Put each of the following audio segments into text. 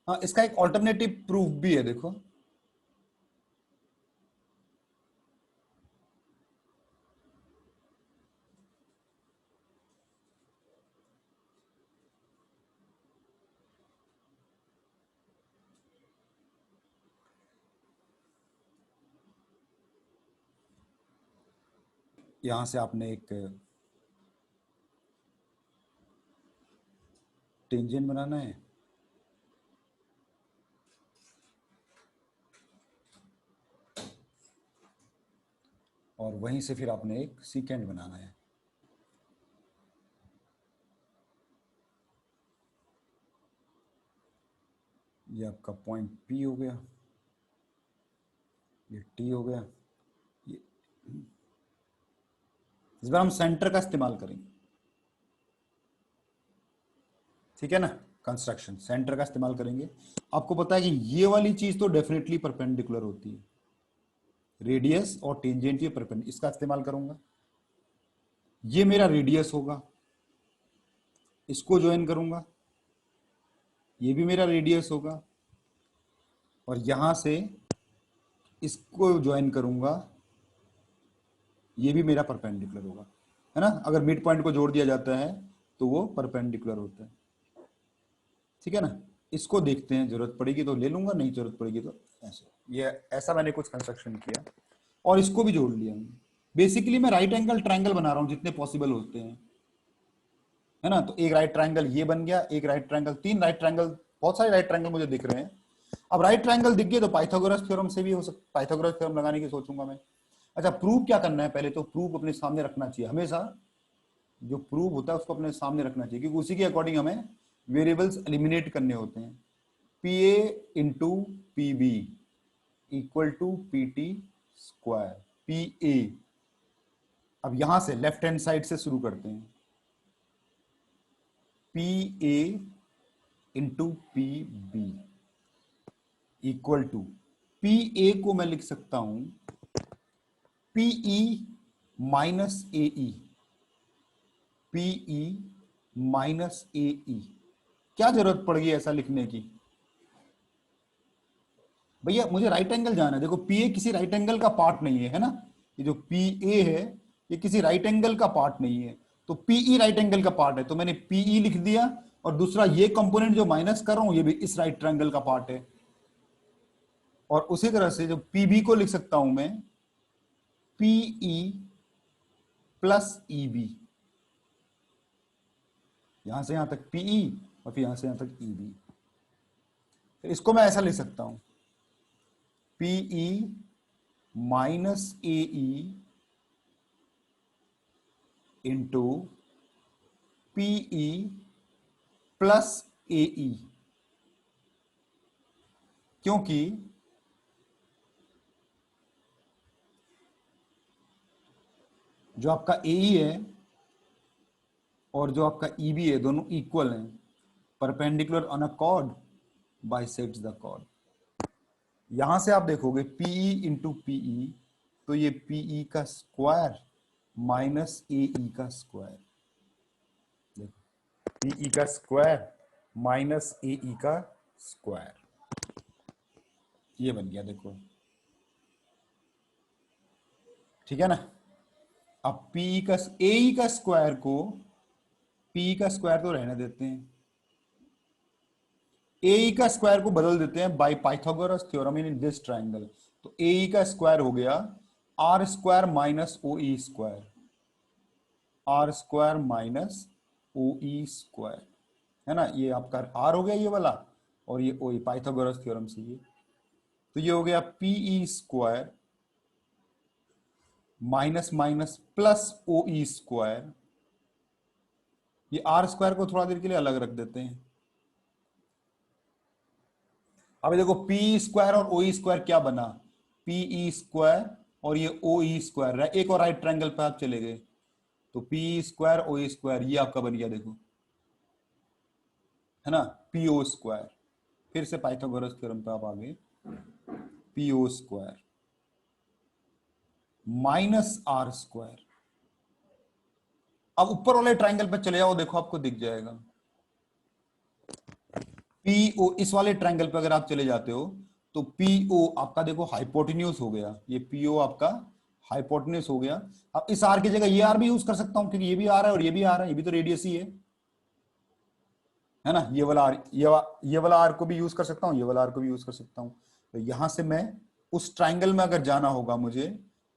हाँ, इसका एक ऑल्टरनेटिव प्रूफ भी है, देखो। यहां से आपने एक टेंजेंट बनाना है, और वहीं से फिर आपने एक सीकेंट बनाना है। ये आपका पॉइंट P हो गया, ये T हो गया। ये इस बार हम सेंटर का इस्तेमाल करेंगे, ठीक है ना। कंस्ट्रक्शन सेंटर का इस्तेमाल करेंगे। आपको पता है कि ये वाली चीज तो डेफिनेटली परपेंडिकुलर होती है, रेडियस और टेंजेंट, ये परपेंडिकुलर, इसका इस्तेमाल करूंगा। ये मेरा रेडियस होगा, इसको ज्वाइन करूंगा, ये भी मेरा रेडियस होगा, और यहां से इसको ज्वाइन करूंगा, ये भी मेरा परपेंडिकुलर होगा, है ना। अगर मिड पॉइंट को जोड़ दिया जाता है तो वो परपेंडिकुलर होता है, ठीक है ना। इसको देखते हैं, जरूरत पड़ेगी तो ले लूंगा, नहीं जरूरत पड़ेगी तो ऐसे। ये ऐसा मैंने कुछ कंस्ट्रक्शन किया और इसको भी जोड़ लिया। बेसिकली मैं राइट एंगल ट्रायंगल बना रहा हूं जितने पॉसिबल होते हैं, है ना। तो एक राइट ट्रायंगल ये बन गया, एक राइट ट्रायंगल, तीन राइट ट्रायंगल, बहुत सारे राइट ट्रायंगल मुझे दिख रहे हैं। अब राइट ट्रायंगल दिख गए तो पाइथागोरस थ्योरम से भी हो सकता, पाइथागोरस थ्योरम लगाने की सोचूंगा मैं। अच्छा, प्रूफ क्या करना है, पहले तो प्रूफ अपने सामने रखना चाहिए हमेशा। जो प्रूफ होता है उसको अपने सामने रखना चाहिए, क्योंकि उसी के अकॉर्डिंग हमें वेरिएबल्स एलिमिनेट करने होते हैं। P A into P B equal to P T square, P A. अब यहां से लेफ्ट हैंड साइड से शुरू करते हैं, P A into P B equal to, P A को मैं लिख सकता हूं PE minus A E, PE minus A E. क्या जरूरत पड़ गई ऐसा लिखने की? भैया मुझे राइट एंगल जाना है, देखो पी ए किसी राइट एंगल का पार्ट नहीं है, है ना। ये जो पी ए है ये किसी राइट एंगल का पार्ट नहीं है, तो पीई राइट एंगल का पार्ट है, तो मैंने पीई लिख दिया। और दूसरा ये कंपोनेंट जो माइनस कर रहा हूं ये भी इस राइट ट्रायंगल का पार्ट है। और उसी तरह से जो पीबी को लिख सकता हूं मैं पीई प्लस ई बी, यहां से यहां तक पीई और फिर यहां से यहां तक ई बी। इसको मैं ऐसा लिख सकता हूं PE minus A E into PE plus ए ई, क्योंकि जो आपका ए ई है और जो आपका ई बी है दोनों इक्वल हैं, perpendicular on a chord bisects the chord. यहां से आप देखोगे पीई इंटू पीई, तो ये पीई का स्क्वायर माइनस ए ई का स्क्वायर, देखो पीई का स्क्वायर माइनस ए ई का स्क्वायर, ये बन गया देखो, ठीक है ना। अब पीई का ए ई का स्क्वायर को, पी का स्क्वायर तो रहने देते हैं, ए का स्क्वायर को बदल देते हैं by Pythagoras theorem in this triangle. तो ए का स्क्वायर हो गया R square minus O E square, R square minus O E square, है ना। ये आपका आर हो गया ये वाला, और ये ओ ई पाइथागोरस थ्योरम से ये, तो ये हो गया P E square minus minus plus O E square. ये आर स्क्वायर को थोड़ा देर के लिए अलग रख देते हैं। अब देखो पी स्क्वायर और ओ स्क्वायर क्या बना, पी स्क्वायर और ये ओ स्क्वायर, एक और राइट ट्रायंगल पे आप चले गए, तो पी स्क्वायर ओ स्क्वायर ये आपका बन गया देखो, है ना, पी ओ स्क्वायर। फिर से पाइथागोरस थ्योरम पे आप आ गए, P O square minus R square. अब ऊपर वाले ट्रायंगल पे चले जाओ, देखो आपको दिख जाएगा पीओ इस वाले ट्रायंगल पे अगर आप चले जाते हो तो पीओ आपका देखो हाइपोटेन्यूज हो गया, ये पीओ आपका हाइपोटेन्यूज हो गया। अब इस आर की जगह ये आर भी यूज कर सकता हूं क्योंकि ये भी आ रहा है और ये भी आ रहा है, ये भी तो रेडियस ही है ना। ये वाला आर, ये वाला आर को भी यूज कर सकता हूँ, ये वाला आर को भी यूज कर सकता हूँ। तो यहां से मैं उस ट्राइंगल में अगर जाना होगा मुझे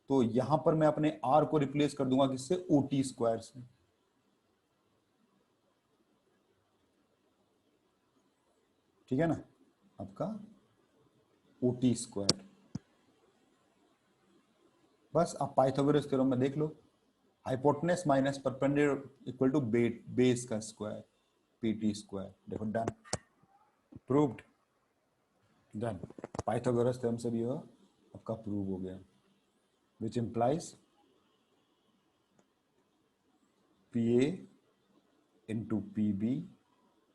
तो यहां पर मैं अपने आर को रिप्लेस कर दूंगा किससे, ओ टी स्क्वायर से। ठीक है ना, आपका ओ टी स्क्वायर। बस आप पाइथागोरस थ्योरम में देख लो, hypotenuse minus perpendicular equal to base का स्क्वायर पीटी स्क्वायर। देखो done, proved, done. Pythagoras theorem से भी यह आपका प्रूव हो गया, which implies P A into P B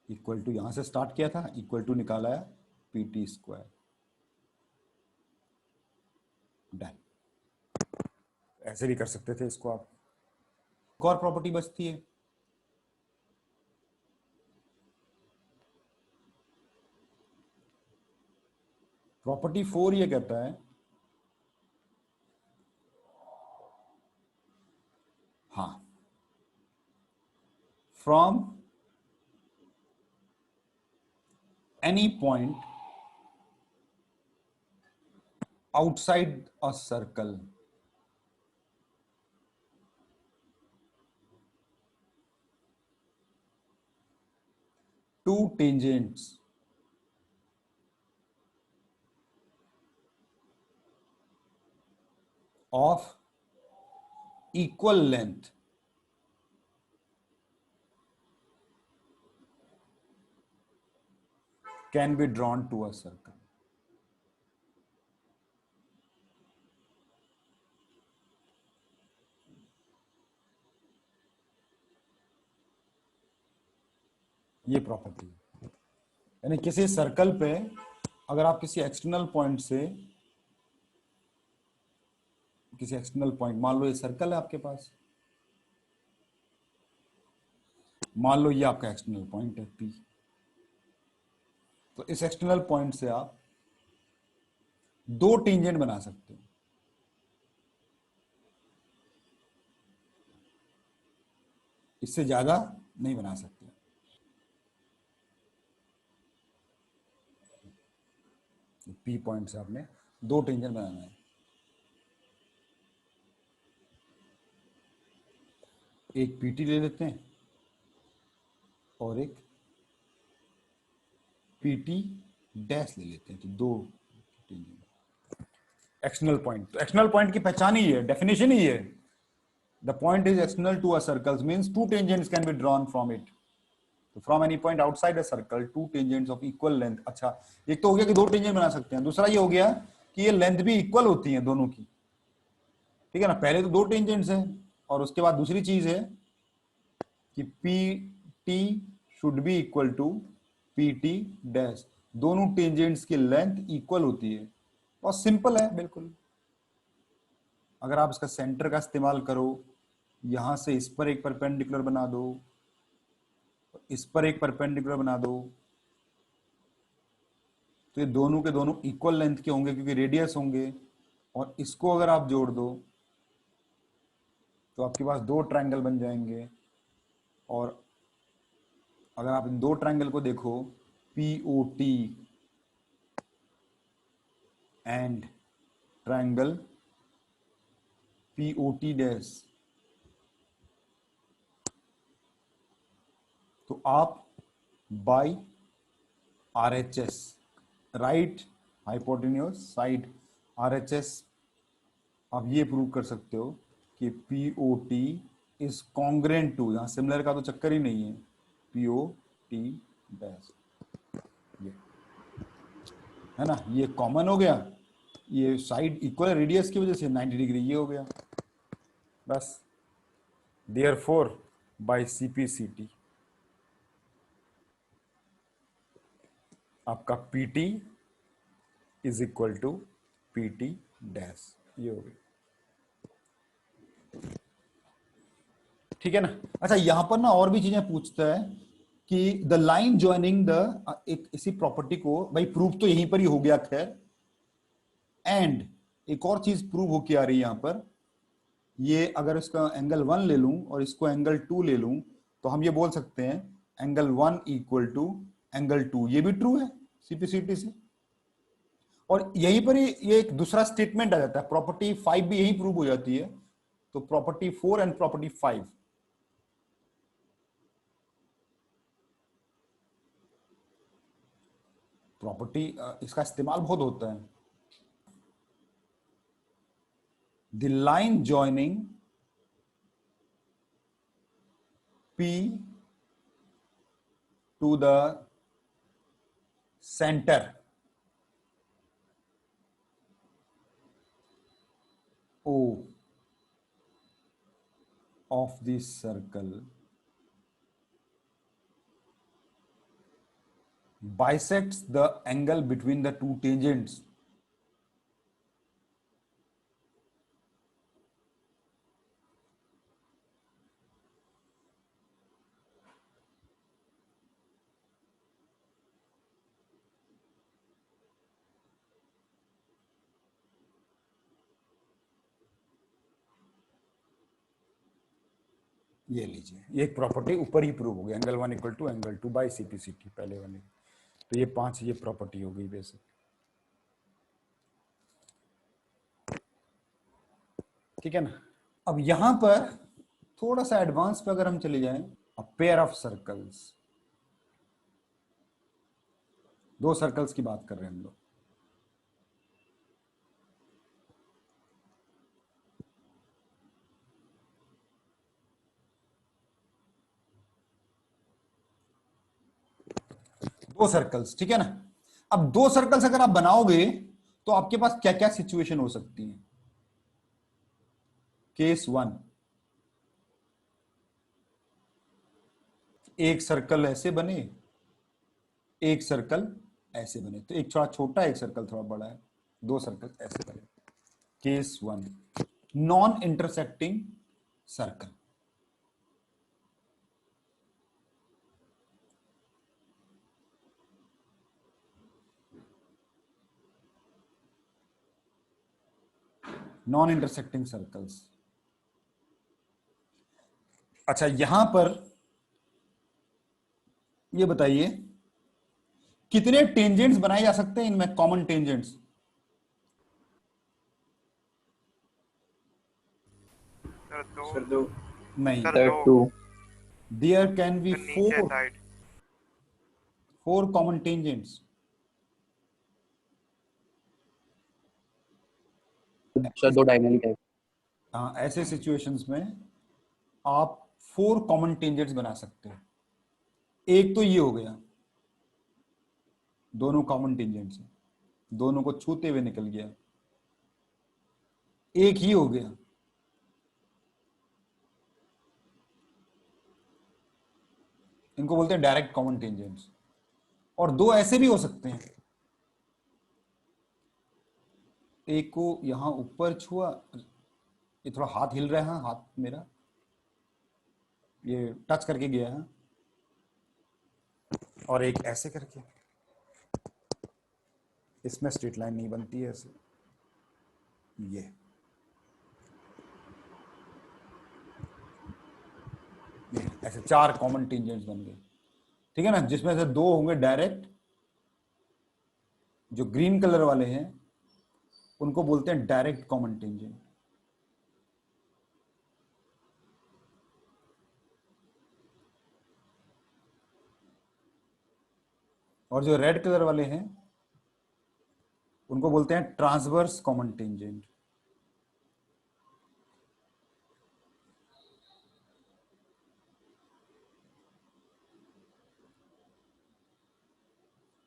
equal to, यहां से स्टार्ट किया था, इक्वल टू निकाला है पी टी स्क्वायर। डन। ऐसे भी कर सकते थे इसको आप। एक और प्रॉपर्टी बचती है, प्रॉपर्टी 4 ये कहता है, हाँ, from any point outside a circle two tangents of equal length can be drawn to a circle. ये प्रॉपर्टी, यानी किसी सर्कल पे अगर आप किसी एक्सटर्नल पॉइंट से, किसी एक्सटर्नल पॉइंट, मान लो ये सर्कल है आपके पास, मान लो ये आपका एक्सटर्नल पॉइंट है पी, तो इस एक्सटर्नल पॉइंट से आप दो टेंजेंट बना सकते हो, इससे ज्यादा नहीं बना सकते। पी पॉइंट से आपने दो टेंजेंट बनाना है, एक पीटी ले लेते हैं और एक पीटी डैश ले लेते हैं, तो दो एक्सटर्नल पॉइंट। तो एक्सटर्नल पॉइंट की पहचान ही है, डेफिनेशन ही है, the point is external to a circle means two tangents can be drawn from it. तो from any point outside a circle two tangents of equal length. अच्छा, एक तो हो गया कि दो टेंजेंट बना सकते हैं, दूसरा ये हो गया कि ये लेंथ भी इक्वल होती है दोनों की। ठीक है ना, पहले तो दो टेंजेंट्स हैं और उसके बाद दूसरी चीज है कि P T should be equal to P T dash, दोनों टेंजेंट्स की लेंथ इक्वल होती है। बहुत सिंपल है बिल्कुल। अगर आप इसका सेंटर का इस्तेमाल करो, यहां से इस पर एक परपेंडिकुलर बना दो, इस पर एक परपेंडिकुलर बना दो, तो ये दोनों के दोनों इक्वल लेंथ के होंगे क्योंकि रेडियस होंगे, और इसको अगर आप जोड़ दो तो आपके पास दो ट्रायंगल बन जाएंगे। और अगर आप इन दो ट्रायंगल को देखो, P O T and triangle P O T dash, तो आप by R H S, right hypotenuse side R H S, आप ये प्रूव कर सकते हो कि P O T is congruent to, यहां सिमिलर का तो चक्कर ही नहीं है, पी ओ टी डैश, ये है ना, ये कॉमन हो गया, ये साइड इक्वल रेडियस की वजह से 90 डिग्री ये हो गया। बस, therefore by C P C T आपका P T is equal to P T dash, ये हो गया। ठीक है ना। अच्छा, यहां पर ना और भी चीजें पूछता है कि द लाइन ज्वाइनिंग द एक इसी प्रॉपर्टी को, भाई प्रूफ तो यहीं पर ही हो गया खैर, एंड एक और चीज प्रूव होके आ रही है यहां पर, ये अगर इसका एंगल 1 ले लूं और इसको एंगल 2 ले लूं तो हम ये बोल सकते हैं एंगल 1 इक्वल टू एंगल 2, ये भी ट्रू है सीपीसीटी से। और यहीं पर ही ये एक दूसरा स्टेटमेंट आ जाता है, प्रॉपर्टी 5 भी यही प्रूव हो जाती है। तो प्रॉपर्टी 4 एंड प्रॉपर्टी 5, प्रॉपर्टी इसका इस्तेमाल बहुत होता है। The line joining P to the center O of the circle bisects the angle between the two tangents. ये लीजिए, ये एक प्रॉपर्टी ऊपर ही प्रूव हो गई, angle 1 equal to angle 2 by CPCT पहले वाले। तो ये 5 ये प्रॉपर्टी हो गई बेसिक, ठीक है ना। अब यहां पर थोड़ा सा एडवांस पे अगर हम चले जाएं, अ पेयर ऑफ सर्कल्स, दो सर्कल्स की बात कर रहे हैं हम लोग। दो सर्कल्स, ठीक है ना। अब दो सर्कल्स अगर आप बनाओगे तो आपके पास क्या क्या सिचुएशन हो सकती है। केस 1, एक सर्कल ऐसे बने, एक सर्कल ऐसे बने, तो एक थोड़ा छोटा एक सर्कल थोड़ा बड़ा है, दो सर्कल ऐसे बने। Case 1, non intersecting circle. Non intersecting circles. अच्छा, यहां पर ये बताइए कितने टेंजेंट्स बनाए जा सकते हैं इनमें, कॉमन टेंजेंट्स। सर दो। नहीं, sir two. There can be नीचे side four common tangents. Sir दो डायगोनल टाइप। हाँ, ऐसे सिचुएशंस में आप 4 कॉमन टेंजेंट्स बना सकते हो। एक तो ये हो गया, दोनों कॉमन टेंजेंट्स हैं, दोनों को छूते हुए निकल गया। एक ही हो गया, इनको बोलते हैं डायरेक्ट कॉमन टेंजेंट्स। और दो ऐसे भी हो सकते हैं, एक को यहां ऊपर छुआ, ये थोड़ा हाथ हिल रहा है, हाथ मेरा ये टच करके गया है, और एक ऐसे करके, इसमें स्ट्रेट लाइन नहीं बनती है ऐसे, ये ऐसे 4 कॉमन टेंजेंट्स बन गए, ठीक है ना। जिसमें से 2 होंगे डायरेक्ट, जो ग्रीन कलर वाले हैं उनको बोलते हैं डायरेक्ट कॉमन टेंजेंट, और जो रेड कलर वाले हैं उनको बोलते हैं ट्रांसवर्स कॉमन टेंजेंट।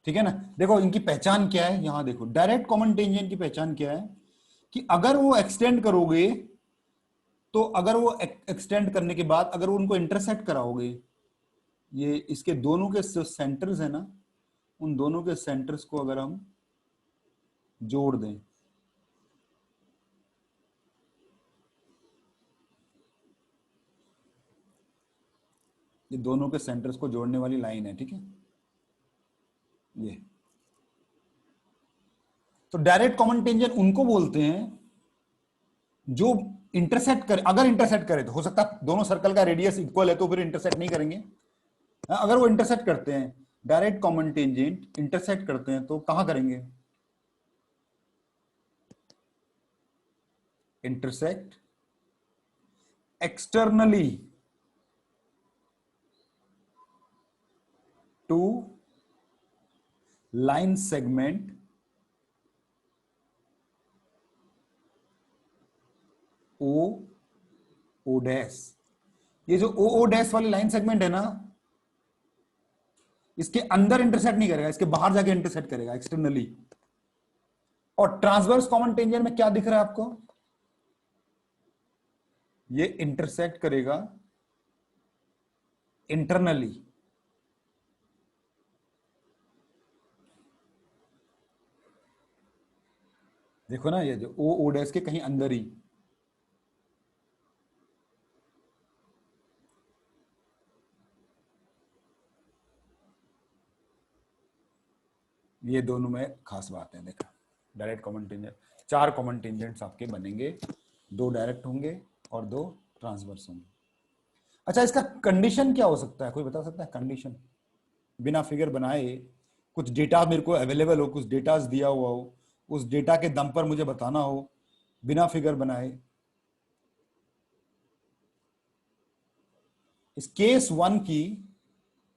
ठीक है ना। देखो इनकी पहचान क्या है, यहां देखो डायरेक्ट कॉमन टेंजेंट की पहचान क्या है, कि अगर वो एक्सटेंड करोगे, तो अगर वो एक्सटेंड करने के बाद अगर वो उनको इंटरसेक्ट कराओगे, ये इसके दोनों के जो सेंटर्स है ना, उन दोनों के सेंटर्स को अगर हम जोड़ दें, ये दोनों के सेंटर्स को जोड़ने वाली लाइन है, ठीक है। ये तो डायरेक्ट कॉमन टेंजेंट उनको बोलते हैं जो इंटरसेक्ट करे। अगर इंटरसेक्ट करे तो हो सकता है दोनों सर्कल का रेडियस इक्वल है तो फिर इंटरसेक्ट नहीं करेंगे। अगर वो इंटरसेक्ट करते हैं, डायरेक्ट कॉमन टेंजेंट इंटरसेक्ट करते हैं तो कहां करेंगे? Intersect externally to line segment O dash. ये जो ओ डैश वाली लाइन सेगमेंट है ना, इसके अंदर इंटरसेक्ट नहीं करेगा, इसके बाहर जाके इंटरसेक्ट करेगा एक्सटर्नली। और ट्रांसवर्स कॉमन टेंजेंट में क्या दिख रहा है आपको? ये इंटरसेक्ट करेगा इंटरनली। देखो ना, ये जो ओ डैश के कहीं अंदर ही। ये दोनों में खास बात है। देखा, direct common tangent, 4 common tangents आपके बनेंगे, 2 डायरेक्ट होंगे और 2 ट्रांसवर्स होंगे। अच्छा, इसका कंडीशन क्या हो सकता है? कोई बता सकता है कंडीशन? बिना फिगर बनाए कुछ डेटा मेरे को अवेलेबल हो, कुछ डेटा दिया हुआ हो, उस डेटा के दम पर मुझे बताना हो, बिना फिगर बनाए। इस केस 1 की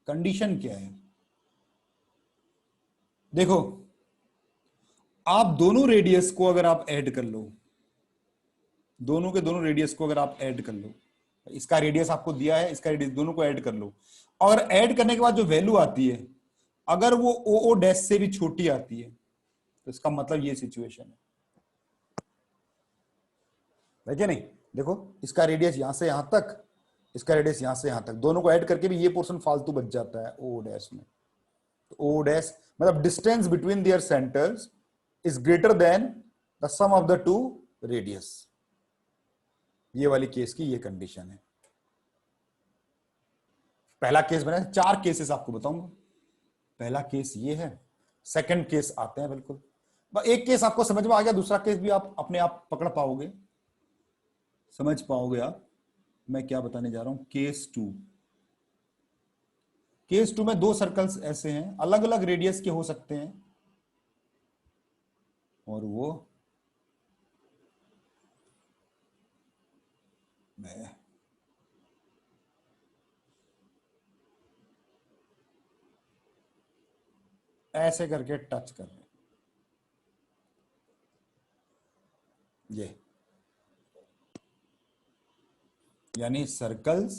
कंडीशन क्या है? देखो, आप दोनों रेडियस को अगर आप ऐड कर लो, दोनों के दोनों रेडियस को अगर आप ऐड कर लो, इसका रेडियस आपको दिया है, इसका रेडियस, दोनों को ऐड कर लो, और ऐड करने के बाद जो वैल्यू आती है अगर वो ओ डैश से भी छोटी आती है तो इसका मतलब ये सिचुएशन है क्या नहीं? देखो, इसका रेडियस यहां से यहां तक, इसका रेडियस यहां से यहां तक, दोनों को ऐड करके भी ये पोर्शन फालतू बच जाता है ओ डैश में। तो ओ डैश मतलब distance between their centres is greater than the sum of the two radius. ये वाली केस की ये कंडीशन है। पहला केस बना, 4 केसेस आपको बताऊंगा। पहला केस ये है, सेकंड केस आते हैं बिल्कुल। एक केस आपको समझ में आ गया, दूसरा केस भी आप अपने आप पकड़ पाओगे, समझ पाओगे आप मैं क्या बताने जा रहा हूं। केस 2, केस 2 में 2 सर्कल्स ऐसे हैं, अलग अलग रेडियस के हो सकते हैं, और वो मैं ऐसे करके टच कर रहे हैं। ये यानी circles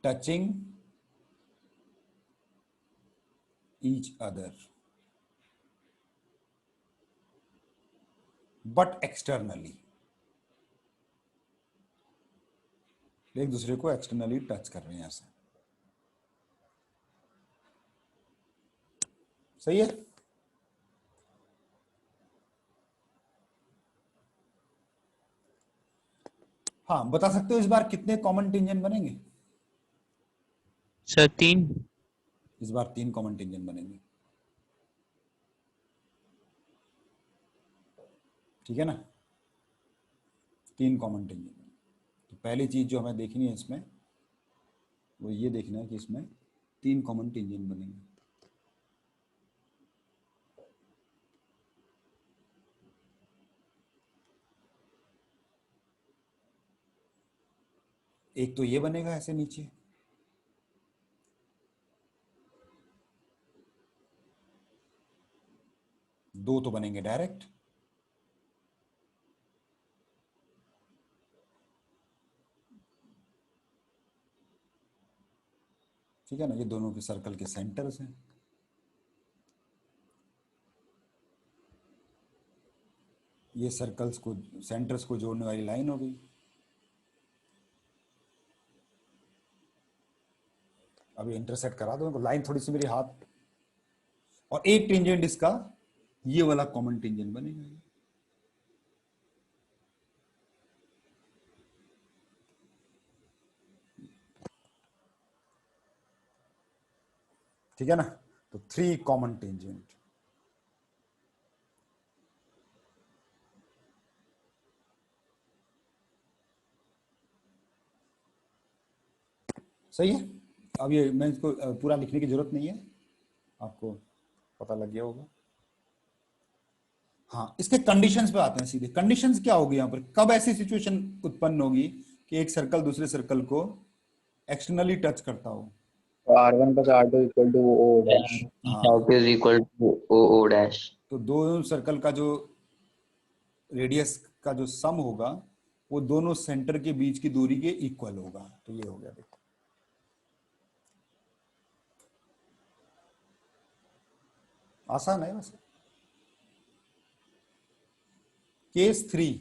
touching each other but externally, एक दूसरे को एक्सटर्नली टच कर रहे हैं ऐसे। सही है? हाँ, बता सकते हो इस बार कितने कॉमन टेंजेंट बनेंगे? सर 3। इस बार 3 कॉमन टेंजेंट बनेंगे, ठीक है ना? 3 कॉमन टेंजेंट। तो पहली चीज जो हमें देखनी है इसमें, वो ये देखना है कि इसमें 3 कॉमन टेंजेंट बनेंगे। एक तो ये बनेगा ऐसे नीचे, दो तो बनेंगे डायरेक्ट, ठीक है ना? ये दोनों के सर्कल के सेंटर्स हैं। ये सर्कल्स को, सेंटर्स को जोड़ने वाली लाइन हो गई। अभी इंटरसेक्ट करा दो, लाइन थोड़ी सी मेरी हाथ, और एक टेंजेंट इसका ये वाला कॉमन टेंजेंट बनेगा। ठीक है ना। तो 3 कॉमन टेंजेंट, सही है। अब ये मैं इसको पूरा लिखने की जरूरत नहीं है, आपको पता लग गया होगा। हाँ, इसके कंडीशंस पे आते हैं सीधे। कंडीशंस क्या होगी यहाँ पर, कब ऐसी सिचुएशन उत्पन्न होगी कि एक सर्कल दूसरे सर्कल को एक्सटर्नली टच करता हो। R1 plus R2 equal to O dash. हाँ, Out is equal to O dash. तो दोनों सर्कल का जो रेडियस का जो सम होगा वो दोनों सेंटर के बीच की दूरी के इक्वल होगा। तो ये हो गया, देखो आसान है वैसे। केस 3,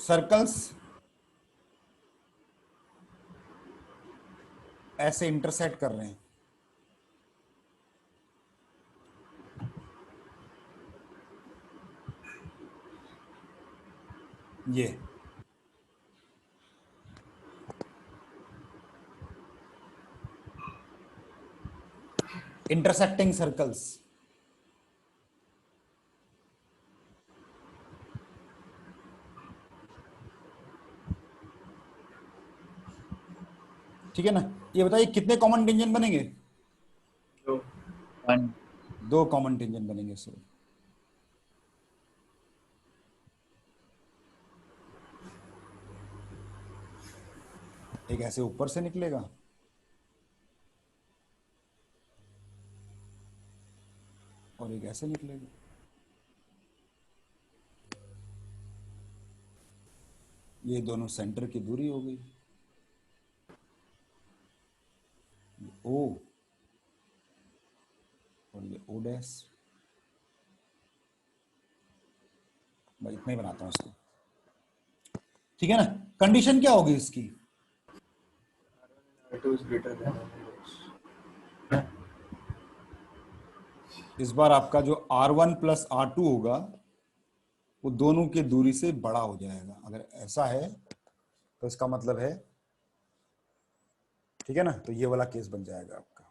सर्कल्स ऐसे इंटरसेक्ट कर रहे हैं, ये इंटरसेक्टिंग सर्कल्स। ठीक है ना। ये बताइए कितने कॉमन टेंजेंट बनेंगे। 1. 2 कॉमन टेंजेंट बनेंगे सिर्फ। एक ऐसे ऊपर से निकलेगा और एक ऐसे निकलेगा। ये दोनों सेंटर की दूरी हो गई, ओ और ये ओ डैश। मैं इतना ही बनाता हूं इसको, ठीक है ना। कंडीशन क्या होगी इसकी, R2 is greater than इस बार आपका जो R1 प्लस R2 होगा वो दोनों की दूरी से बड़ा हो जाएगा। अगर ऐसा है तो इसका मतलब है, ठीक है ना, तो ये वाला केस बन जाएगा आपका।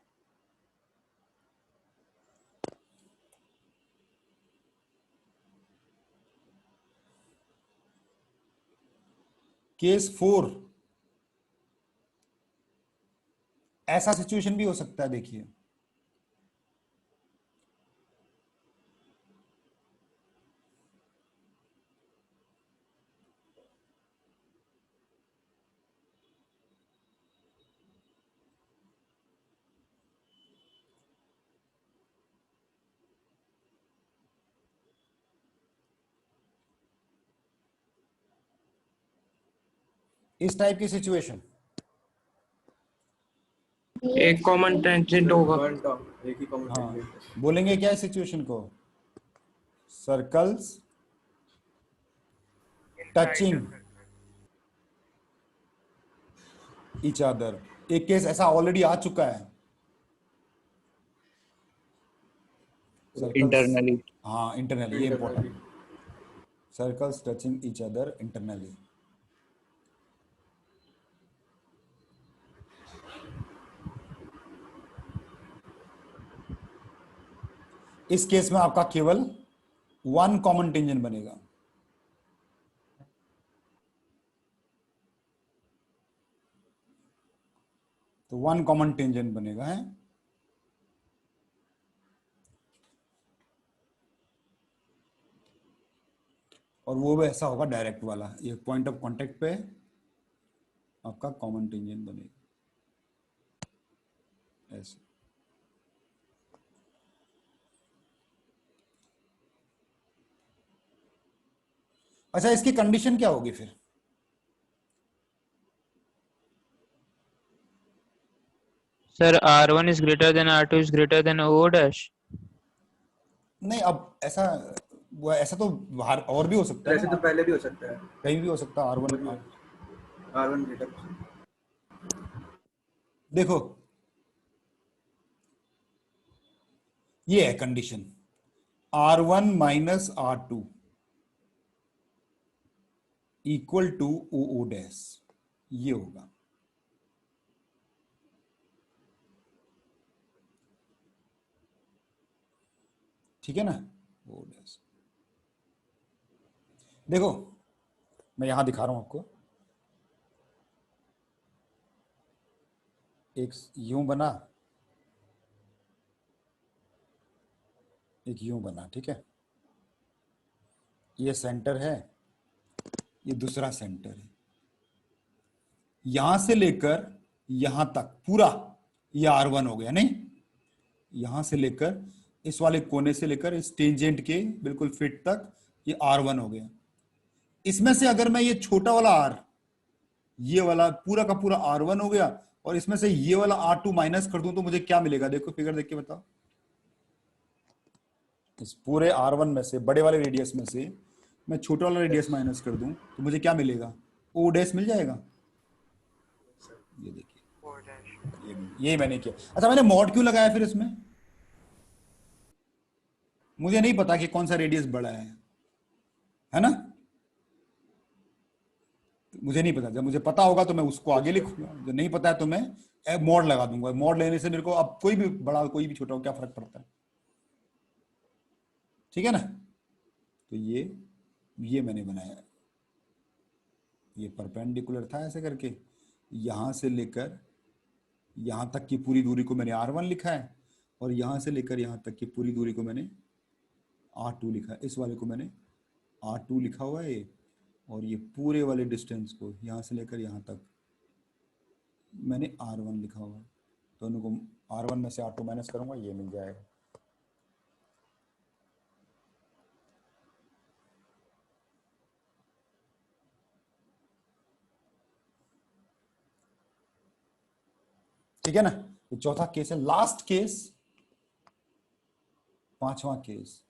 केस 4, ऐसा सिचुएशन भी हो सकता है, देखिए इस टाइप की सिचुएशन। एक कॉमन टेंजेंट होगा। one term, एक ही common हाँ, tangent। बोलेंगे क्या इस सिचुएशन को, सर्कल्स टचिंग ईच अदर। एक केस ऐसा ऑलरेडी आ चुका है, सर्कल्स, Internally. हाँ इंटरनली, ये Internally। Important, circles touching each other internally. इस केस में आपका केवल 1 कॉमन टेंजेंट बनेगा। तो 1 कॉमन टेंजेंट बनेगा है, और वो भी ऐसा होगा डायरेक्ट वाला, ये पॉइंट ऑफ कांटेक्ट पे आपका कॉमन टेंजेंट बनेगा ऐसे। अच्छा, इसकी कंडीशन क्या होगी फिर, sir R1 is greater than R2 is greater than O dash. नहीं अब ऐसा, वो ऐसा तो बाहर और भी हो सकता है ऐसे ना, तो पहले भी हो सकता है, कहीं भी हो सकता है R1 R1 greater। देखो ये है condition, R1 minus R2 equal to O dash, ये होगा। ठीक है ना, ओ डैश। देखो मैं यहां दिखा रहा हूं आपको, एक यूं बना, एक यूं बना, ठीक है, ये सेंटर है, ये दूसरा सेंटर है, यहां से लेकर यहां तक पूरा ये R1 हो गया, नहीं, यहां से लेकर इस वाले कोने से लेकर इस टेंजेंट के बिल्कुल फिट तक ये R1 हो गया। इसमें से अगर मैं ये छोटा वाला R, ये वाला पूरा का पूरा R1 हो गया, और इसमें से ये वाला R2 माइनस कर दूं तो मुझे क्या मिलेगा? देखो फिगर देख के बताओ, इस पूरे R1 में से, बड़े वाले रेडियस में से मैं छोटा वाला रेडियस माइनस कर दूं तो मुझे क्या मिलेगा? O डैश मिल जाएगा। ये देखिए, ये मैंने किया। अच्छा मैंने मॉड क्यों लगाया फिर इसमें? मुझे नहीं पता कि कौन सा रेडियस बड़ा है ना, मुझे नहीं पता। जब मुझे पता होगा तो मैं उसको आगे लिखूंगा, जो नहीं पता है तो मैं मॉड लगा दूंगा। मॉड लेने से मेरे को अब कोई भी बड़ा कोई भी छोटा हो क्या फर्क पड़ता है, ठीक है ना। तो ये मैंने बनाया, ये परपेंडिकुलर था ऐसे करके, यहां से लेकर यहां तक की पूरी दूरी को मैंने R1 लिखा है, और यहां से लेकर यहां तक की पूरी दूरी को मैंने R2 लिखा है। इस वाले को मैंने R2 लिखा हुआ है, और ये पूरे वाले डिस्टेंस को यहां से लेकर यहां तक मैंने R1 लिखा हुआ है। दोनों को R1 में से R2 माइनस करूंगा, ये मिल जाएगा। ठीक है ना, ये चौथा केस है। लास्ट केस, पांचवा केस।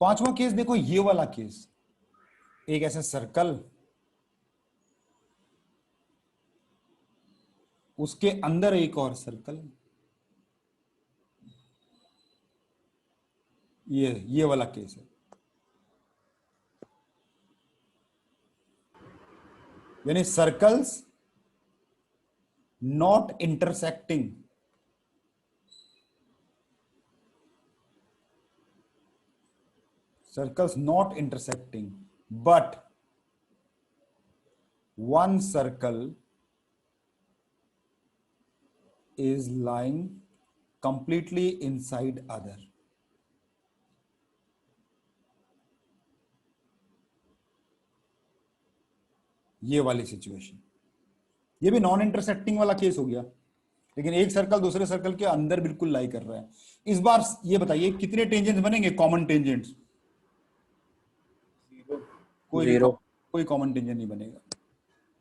पांचवा केस देखो, ये वाला केस, एक ऐसा सर्कल, उसके अंदर एक और सर्कल, ये वाला केस है। यानी circles not intersecting, circles not intersecting, but one circle is lying completely inside other. ये वाली सिचुएशन, ये भी नॉन इंटरसेक्टिंग वाला केस हो गया, लेकिन एक सर्कल दूसरे सर्कल के अंदर बिल्कुल लाई कर रहा है। इस बार ये बताइए कितने टेंजेंट्स बनेंगे, कॉमन टेंजेंट्स? जीरो। कोई कॉमन टेंजेंट नहीं बनेगा।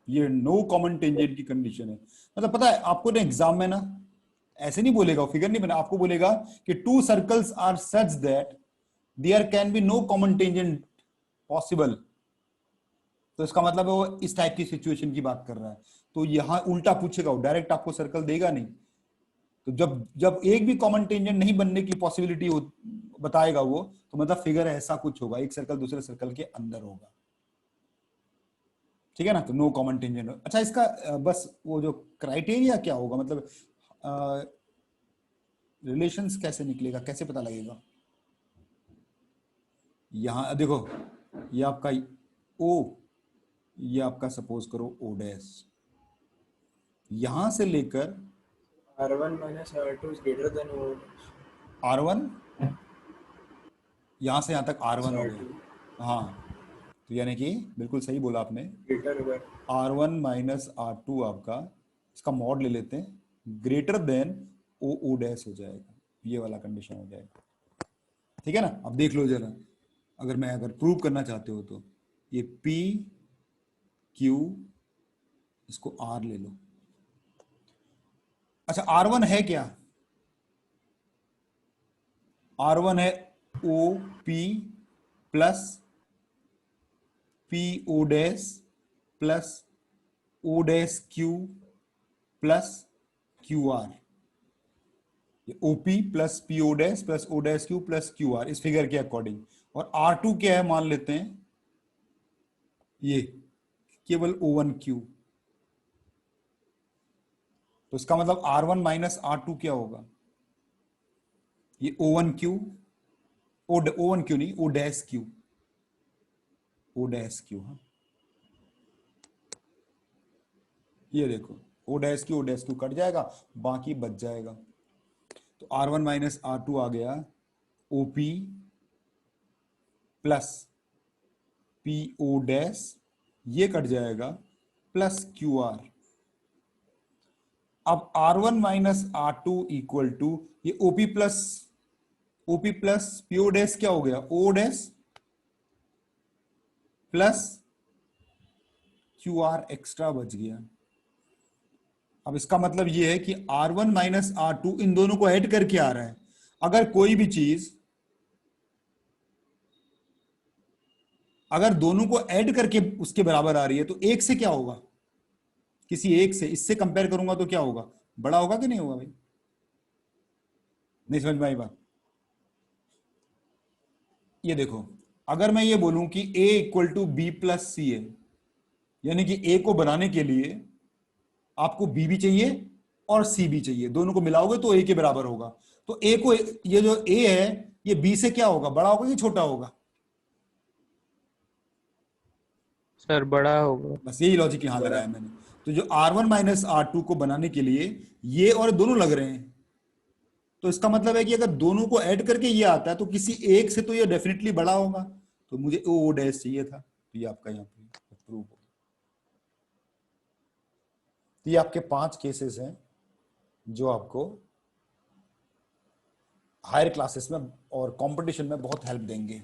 ये नो कॉमन टेंजेंट की कंडीशन है। मतलब पता है आपको ना, एग्जाम में ना ऐसे नहीं बोलेगा, फिगर नहीं बना, आपको बोलेगा कि two circles are such that there can be no common tangent possible. तो इसका मतलब है वो इस टाइप की सिचुएशन की बात कर रहा है। तो यहां उल्टा पूछेगा, वो डायरेक्ट आपको सर्कल देगा नहीं। तो जब जब एक भी कॉमन टेंजेंट नहीं बनने की पॉसिबिलिटी बताएगा वो, तो मतलब फिगर ऐसा कुछ होगा, एक सर्कल दूसरे सर्कल के अंदर होगा, ठीक है ना। तो नो कॉमन टेंजेंट। अच्छा इसका बस वो जो क्राइटेरिया क्या होगा, मतलब रिलेशंस कैसे निकलेगा, कैसे पता लगेगा? यहां देखो, ये आपका O, ये आपका सपोज करो O डैश, यहां से लेकर R1 minus R2 is greater than O dash. R1, यहां से यहां तक R1 हो R2 गया। हाँ, तो यानी कि बिल्कुल सही बोला आपने, greater over R1 minus R2 आपका, इसका मॉड ले लेते हैं, ग्रेटर देन O डैश हो जाएगा, ये वाला कंडीशन हो जाएगा, ठीक है ना। अब देख लो जरा, अगर प्रूव करना चाहते हो तो ये P Q, इसको R ले लो। अच्छा R1 है क्या? R1 है OP plus PO dash plus O dash Q plus QR, ये OP plus PO dash plus O dash Q plus QR इस फिगर के अकॉर्डिंग। और R2 क्या है मान लेते हैं, ये केवल O1Q, तो इसका मतलब R1 माइनस R2 क्या होगा? ये O1Q, O1Q नहीं, O dash Q, O dash Q। हाँ, ये देखो O डैश Q कट जाएगा, बाकी बच जाएगा। तो R1 माइनस R2 आ गया OP प्लस PO डैश, ये कट जाएगा, प्लस QR। अब R1 minus R2 equal to ये OP प्लस PO डैश क्या हो गया? O dash plus QR extra बच गया। अब इसका मतलब यह है कि R1 माइनस R2 इन दोनों को ऐड करके आ रहा है। अगर कोई भी चीज अगर दोनों को ऐड करके उसके बराबर आ रही है तो एक से क्या होगा? किसी एक से इससे कंपेयर करूंगा तो क्या होगा? बड़ा होगा कि नहीं होगा भाई? नहीं समझ में आई बात? ये देखो, अगर मैं ये बोलूं कि A equal to B plus C है, यानी कि A को बनाने के लिए आपको B भी चाहिए और C भी चाहिए, दोनों को मिलाओगे तो A के बराबर होगा। तो A को, ये जो A है ये B से क्या होगा? बड़ा होगा कि छोटा होगा? सर बड़ा होगा। बस यही लॉजिक यहां लगाया मैंने। तो जो R1 माइनस R2 को बनाने के लिए ये और दोनों लग रहे हैं, तो इसका मतलब है कि अगर दोनों को ऐड करके ये आता है तो किसी एक से तो ये डेफिनेटली बड़ा होगा। तो मुझे ओ डैश चाहिए था, तो ये आपका यहाँ पे अप्रूव हो। तो ये आपके 5 केसेस हैं जो आपको हायर क्लासेस में और कंपटीशन में बहुत हेल्प देंगे।